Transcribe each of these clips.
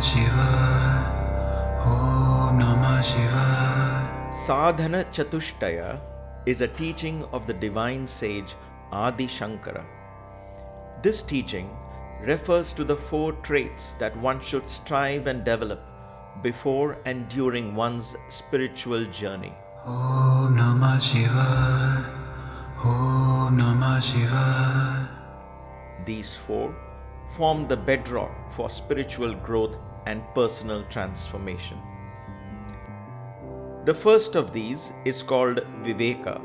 Shivaya. Om Namah Shivaya. Sadhana Chatushtaya is a teaching of the divine sage Adi Shankara. This teaching refers to the 4 traits that one should strive and develop before and during one's spiritual journey. Om Namah Shivaya. Om Namah Shivaya. These 4 form the bedrock for spiritual growth and personal transformation. The first of these is called Viveka,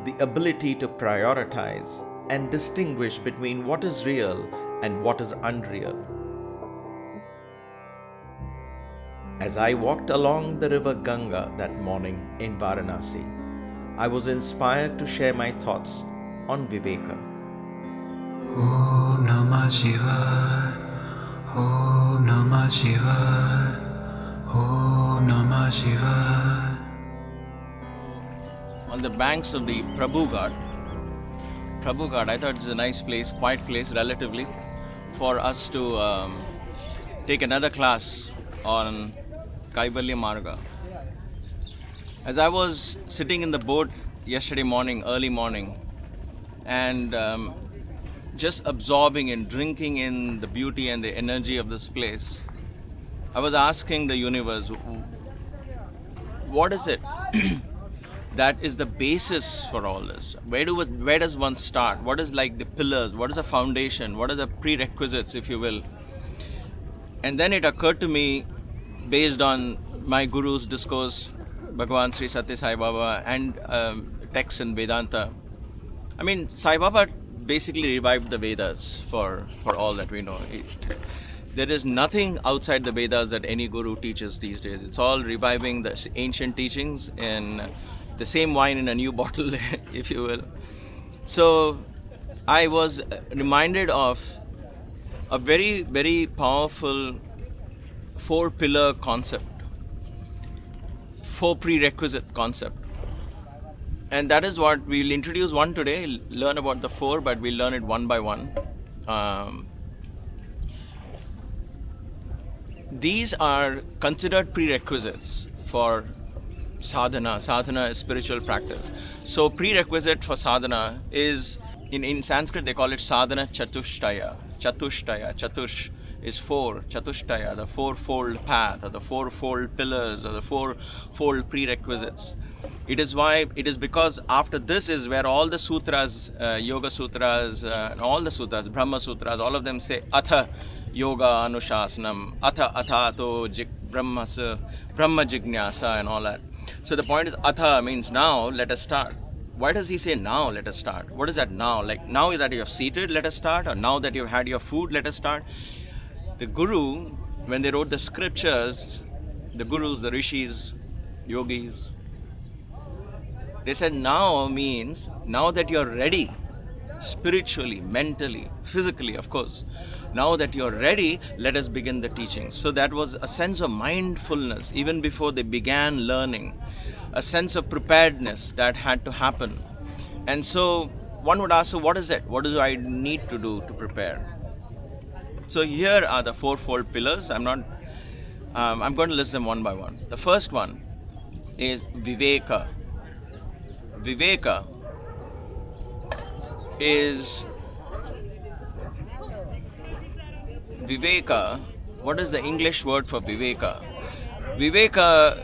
the ability to prioritize and distinguish between what is real and what is unreal. As I walked along the river Ganga that morning in Varanasi, I was inspired to share my thoughts on Viveka. Om Namah Shivaya. Om Namah Shivaya. Om Namah Shivaya. On the banks of the Prabhu Ghat, I thought it's a nice place, quiet place relatively, for us to take another class on Kaivalya Marga. As I was sitting in the boat yesterday morning, early morning, and just absorbing and drinking in the beauty and the energy of this place, I was asking the universe, what is it that is the basis for all this? Where does one start? What is like the pillars? What is the foundation? What are the prerequisites, if you will? And then it occurred to me, based on my guru's discourse, Bhagavan Sri Satya Sai Baba, and texts in Vedanta. I mean, Sai Baba basically revived the Vedas for all that we know. There is nothing outside the Vedas that any guru teaches these days. It's all reviving the ancient teachings in the same wine in a new bottle, if you will. So I was reminded of a very, very powerful 4-pillar concept, 4 prerequisite concept. And that is what we'll introduce one today, learn about the 4, but we'll learn it one by one. These are considered prerequisites for sadhana. Sadhana is spiritual practice. So prerequisite for sadhana is, in Sanskrit they call it Sadhana Chatushtaya. Chatush is 4, Chatushtaya, the 4-fold path, or the 4-fold pillars, or the 4-fold prerequisites. It is because after this is where all the sutras, Yoga Sutras, and all the sutras, Brahma Sutras, all of them say Atha Yoga Anushasanam, Athato Brahma Jignasa, and all that. So the point is, Atha means now, let us start. Why does he say now, let us start? What is that now? Like now that you have seated, let us start? Or now that you have had your food, let us start? The Guru, when they wrote the scriptures, the Gurus, the Rishis, Yogis, they said now means now that you're ready, spiritually, mentally, physically, of course. Now that you're ready, let us begin the teaching. So that was a sense of mindfulness, even before they began learning, a sense of preparedness that had to happen. And so one would ask, so what is it? What do I need to do to prepare? So here are the 4-fold pillars. I'm going to list them one by one. The first one is Viveka. Viveka is what is the English word for Viveka? Viveka,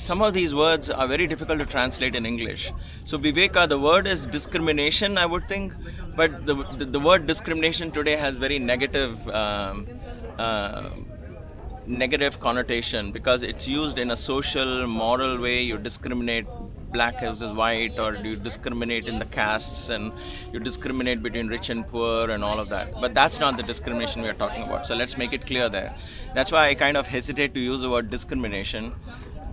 some of these words are very difficult to translate in English. So Viveka, the word is discrimination, I would think, but the word discrimination today has very negative connotation, because it's used in a social, moral way. You discriminate black versus white, or you discriminate in the castes, and you discriminate between rich and poor and all of that. But that's not the discrimination we are talking about. So let's make it clear there. That's why I kind of hesitate to use the word discrimination.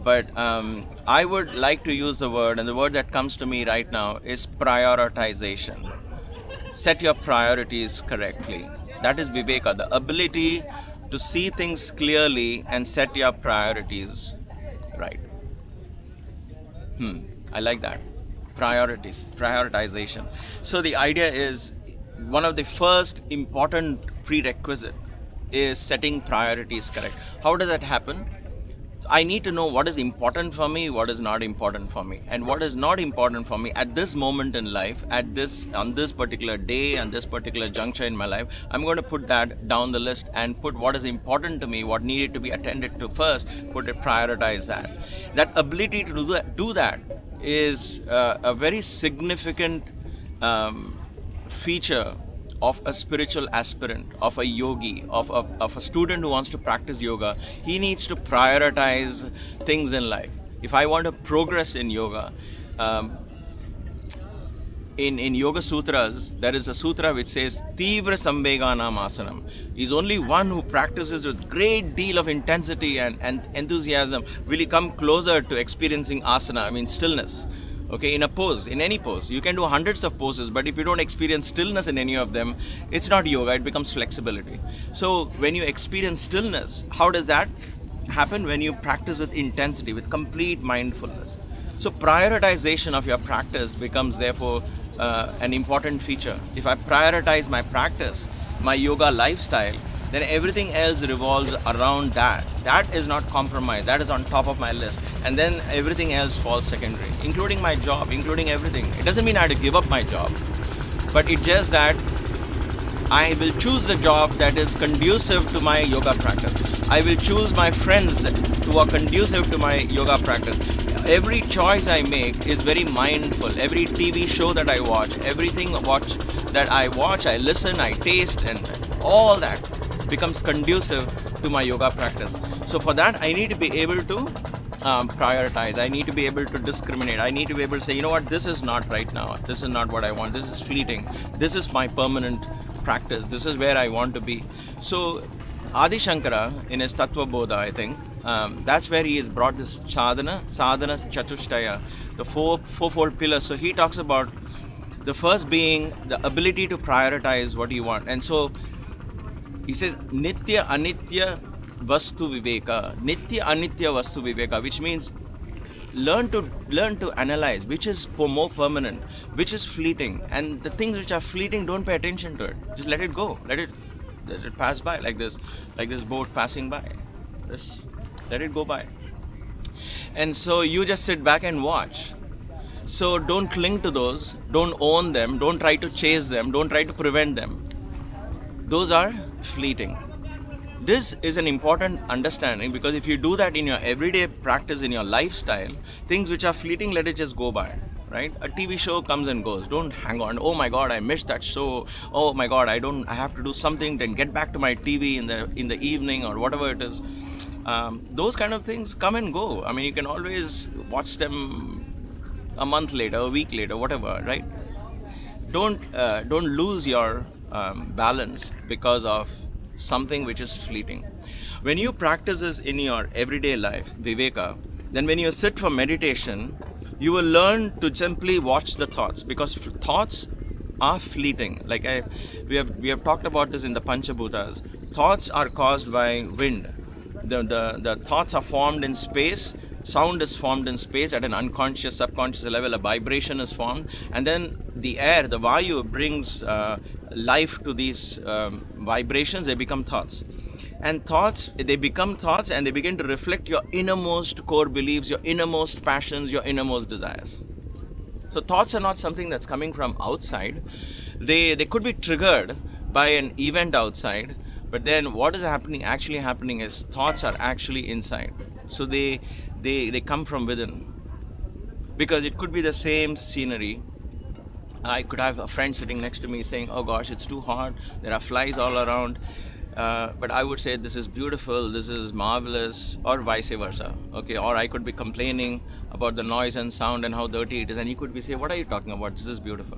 But I would like to use the word, and the word that comes to me right now is prioritization. Set your priorities correctly. That is Viveka, the ability to see things clearly and set your priorities right. I like that. Prioritization. So the idea is, one of the first important prerequisite is setting priorities correct. How does that happen? I need to know what is important for me, what is not important for me, and what is not important for me at this moment in life, on this particular day, and this particular juncture in my life. I'm going to put that down the list and put what is important to me, what needed to be attended to first, prioritize that. That ability to do that is a very significant feature of a spiritual aspirant, of a yogi, of a student who wants to practice yoga. He needs to prioritize things in life. If I want to progress in yoga, in Yoga Sutras, there is a sutra which says, Tivra Samveganam Asanam. He's only one who practices with great deal of intensity and enthusiasm will he come closer to experiencing asana, stillness. Okay, in a pose, in any pose. You can do hundreds of poses, but if you don't experience stillness in any of them, it's not yoga, it becomes flexibility. So when you experience stillness, how does that happen? When you practice with intensity, with complete mindfulness. So prioritization of your practice becomes therefore an important feature. If I prioritize my practice, my yoga lifestyle, then everything else revolves around that. That is not compromised, that is on top of my list. And then everything else falls secondary, including my job, including everything. It doesn't mean I have to give up my job, but it's just that I will choose a job that is conducive to my yoga practice. I will choose my friends who are conducive to my yoga practice. Every choice I make is very mindful. Every TV show that I watch, everything I watch, I listen, I taste, and all that becomes conducive to my yoga practice. So for that, I need to be able to prioritize. I need to be able to discriminate. I need to be able to say, you know what, this is not right now. This is not what I want. This is fleeting. This is my permanent practice. This is where I want to be. So Adi Shankara, in his Tattva Bodha, I think, that's where he has brought this Sadhana Chatushtaya, the fourfold pillars. So he talks about the first being the ability to prioritize what you want. And so he says, Nitya Anitya Vastu Viveka. Nitya Anitya Vastu Viveka, which means learn to analyze which is more permanent, which is fleeting, and the things which are fleeting, don't pay attention to it. Just let it go. Let it pass by, like this boat passing by. Just let it go by. And so you just sit back and watch. So don't cling to those, don't own them, don't try to chase them, don't try to prevent them. Those are fleeting. This is an important understanding, because if you do that in your everyday practice, in your lifestyle, things which are fleeting, let it just go by, right? A TV show comes and goes. Don't hang on. Oh my God, I missed that show. Oh my God, I have to do something, then get back to my TV in the evening or whatever it is. Those kind of things come and go. You can always watch them a month later, a week later, whatever, right? Don't lose your balance because of something which is fleeting. When you practice this in your everyday life, Viveka, then when you sit for meditation, you will learn to simply watch the thoughts, because thoughts are fleeting. Like we have talked about this in the Panchabhutas. Thoughts are caused by wind. The thoughts are formed in space. Sound is formed in space at an unconscious, subconscious level. A vibration is formed, and then the air, the Vayu, brings life to these vibrations. They become thoughts, and they become thoughts, and they begin to reflect your innermost core beliefs, your innermost passions, your innermost desires. So thoughts are not something that's coming from outside. They could be triggered by an event outside, but then what is actually happening is thoughts are actually inside. So they come from within, because it could be the same scenery. I could have a friend sitting next to me saying, oh gosh, it's too hot, there are flies all around, but I would say this is beautiful, this is marvelous, or vice versa. Okay, or I could be complaining about the noise and sound and how dirty it is, and he could be saying, what are you talking about, this is beautiful.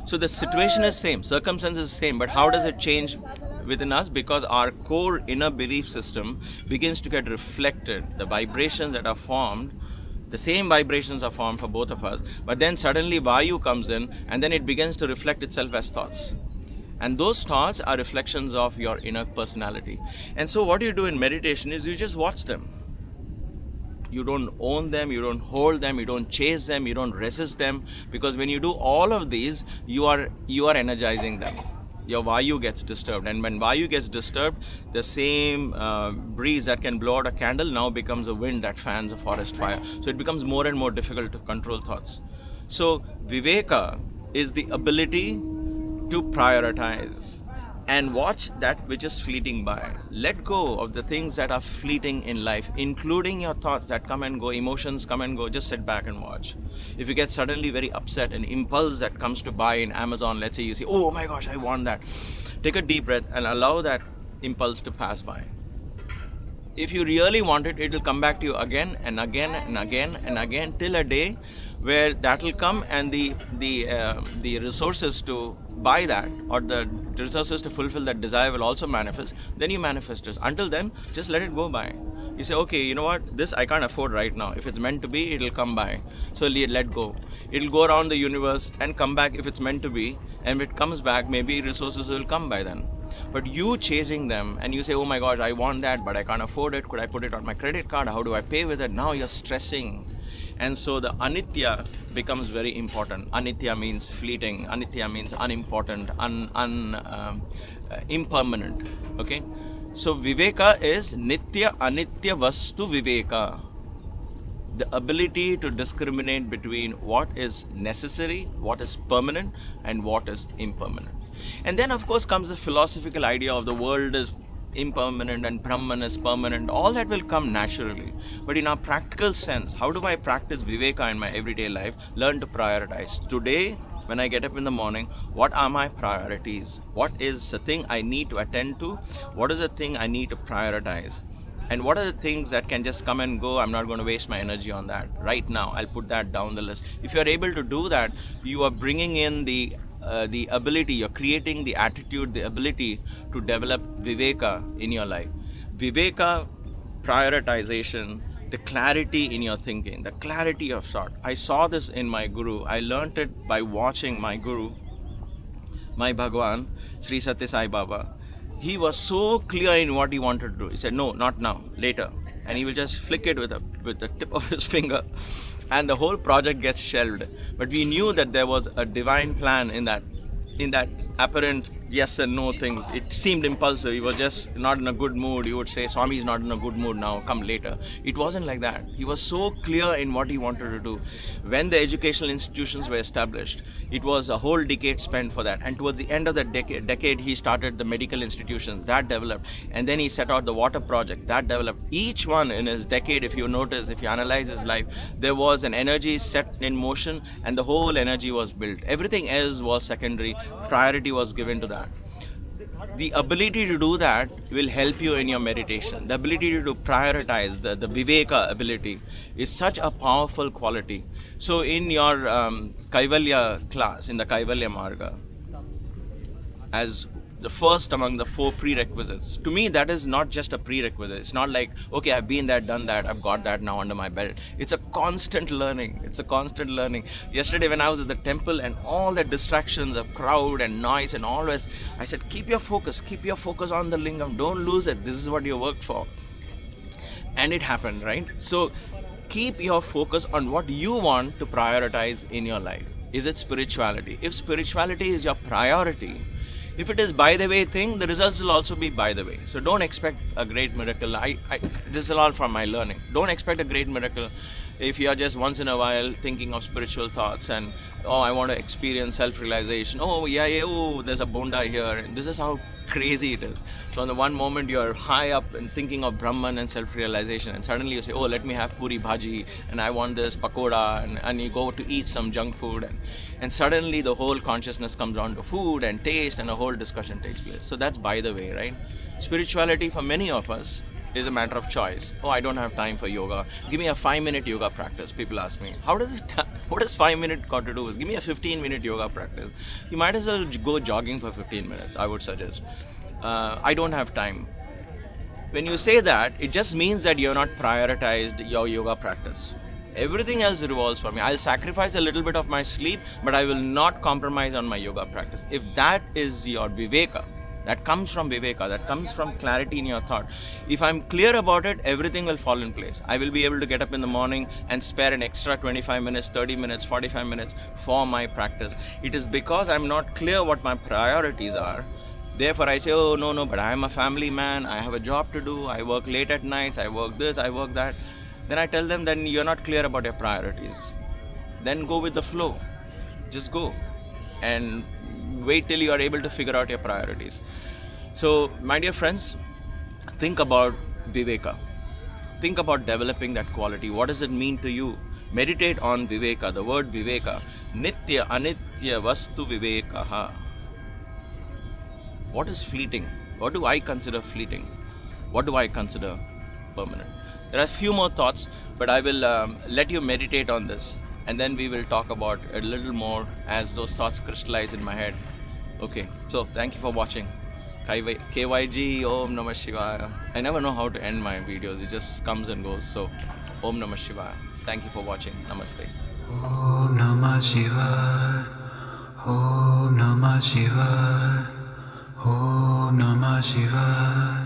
So the situation is same, circumstance is same, but how does it change within us? Because our core inner belief system begins to get reflected. The vibrations that are formed, the same vibrations are formed for both of us, but then suddenly Vayu comes in, and then it begins to reflect itself as thoughts. And those thoughts are reflections of your inner personality. And so what you do in meditation is you just watch them. You don't own them, you don't hold them, you don't chase them, you don't resist them, because when you do all of these, you are energizing them. your Vayu gets disturbed. And when Vayu gets disturbed, the same breeze that can blow out a candle now becomes a wind that fans a forest fire. So it becomes more and more difficult to control thoughts. So Viveka is the ability to prioritize and watch that which is fleeting by. Let go of the things that are fleeting in life, including your thoughts that come and go, emotions come and go. Just sit back and watch. If you get suddenly very upset, an impulse that comes to buy in Amazon, let's say you say, oh my gosh, I want that. Take a deep breath and allow that impulse to pass by. If you really want it, it will come back to you again and again and again and again till a day where that will come, and the resources to buy that, or the resources to fulfill that desire will also manifest. Then you manifest it. Until then, just let it go by. You say, okay, you know what, this I can't afford right now. If it's meant to be, it'll come by. So let go. It'll go around the universe and come back if it's meant to be. And if it comes back, maybe resources will come by then. But you chasing them and you say, oh my gosh, I want that, but I can't afford it. Could I put it on my credit card? How do I pay with it? Now you're stressing. And so the anitya becomes very important. Anitya means fleeting. Anitya means unimportant, impermanent. Okay. So Viveka is nitya anitya vastu viveka. The ability to discriminate between what is necessary, what is permanent, and what is impermanent. And then of course comes the philosophical idea of the world is impermanent and Brahman is permanent. All that will come naturally. But in our practical sense, how do I practice Viveka in my everyday life? Learn to prioritize. Today, when I get up in the morning, what are my priorities? What is the thing I need to attend to? What is the thing I need to prioritize? And what are the things that can just come and go? I'm not going to waste my energy on that. Right now, I'll put that down the list. If you're able to do that, you are bringing in the ability, you're creating the attitude, the ability to develop Viveka in your life. Viveka, prioritization, the clarity in your thinking, the clarity of thought. I saw this in my Guru. I learned it by watching my Guru, my Bhagwan, Sri Satya Sai Baba. He was so clear in what he wanted to do. He said, no, not now, later. And he will just flick it with the tip of his finger. And the whole project gets shelved. But we knew that there was a divine plan in that apparent yes and no things. It seemed impulsive. He was just not in a good mood. He would say, Swami is not in a good mood now, come later. It wasn't like that. He was so clear in what he wanted to do. When the educational institutions were established, it was a whole decade spent for that. And towards the end of the decade, he started the medical institutions. That developed. And then he set out the water project. That developed. Each one in his decade, if you notice, if you analyze his life, there was an energy set in motion and the whole energy was built. Everything else was secondary. Priority was given to that. The ability to do that will help you in your meditation. The ability to prioritize, the Viveka ability is such a powerful quality. So in your Kaivalya class, in the Kaivalya Marga, as the first among the 4 prerequisites, to me that is not just a prerequisite. It's not like, okay, I've been there, done that, I've got that now under my belt. It's a constant learning. It's a constant learning. Yesterday when I was at the temple and all the distractions of crowd and noise and all this, I said, keep your focus on the lingam, don't lose it. This is what you worked for. And it happened, right? So keep your focus on what you want to prioritize in your life. Is it spirituality? If spirituality is your priority, if it is by the way thing, the results will also be by the way. So don't expect a great miracle. This is all from my learning. Don't expect a great miracle if you are just once in a while thinking of spiritual thoughts and, oh, I want to experience self-realization. Oh, yeah, oh, there's a Bodha here. And this is how crazy it is. So in the one moment you're high up and thinking of Brahman and self-realization, and suddenly you say, oh, let me have puri bhaji, and I want this pakoda, and you go to eat some junk food, and suddenly the whole consciousness comes down to food and taste, and a whole discussion takes place. So that's by the way, right? Spirituality for many of us is a matter of choice. Oh, I don't have time for yoga. Give me a 5-minute yoga practice. People ask me, what does 5 minutes got to do with? Give me a 15-minute yoga practice. You might as well go jogging for 15 minutes, I would suggest. I don't have time. When you say that, it just means that you're not prioritized your yoga practice. Everything else revolves for me. I'll sacrifice a little bit of my sleep, but I will not compromise on my yoga practice. If that is your Viveka, That comes from Viveka, that comes from clarity in your thought. If I'm clear about it, everything will fall in place. I will be able to get up in the morning and spare an extra 25 minutes, 30 minutes, 45 minutes for my practice. It is because I'm not clear what my priorities are. Therefore, I say, oh, no, but I'm a family man, I have a job to do, I work late at nights, I work this, I work that. Then I tell them, then you're not clear about your priorities. Then go with the flow. Just go. And wait till you are able to figure out your priorities. So, my dear friends, think about Viveka. Think about developing that quality. What does it mean to you? Meditate on Viveka, the word Viveka. Nitya Anitya Vastu Vivekaha. What is fleeting? What do I consider fleeting? What do I consider permanent? There are a few more thoughts, but I will let you meditate on this, and then we will talk about it a little more as those thoughts crystallize in my head. Okay, so thank you for watching. KYG, Om Namah Shivaya. I never know how to end my videos, it just comes and goes. So, Om Namah Shivaya. Thank you for watching. Namaste. Om Namah Shivaya. Om Namah Shivaya. Om Namah Shivaya.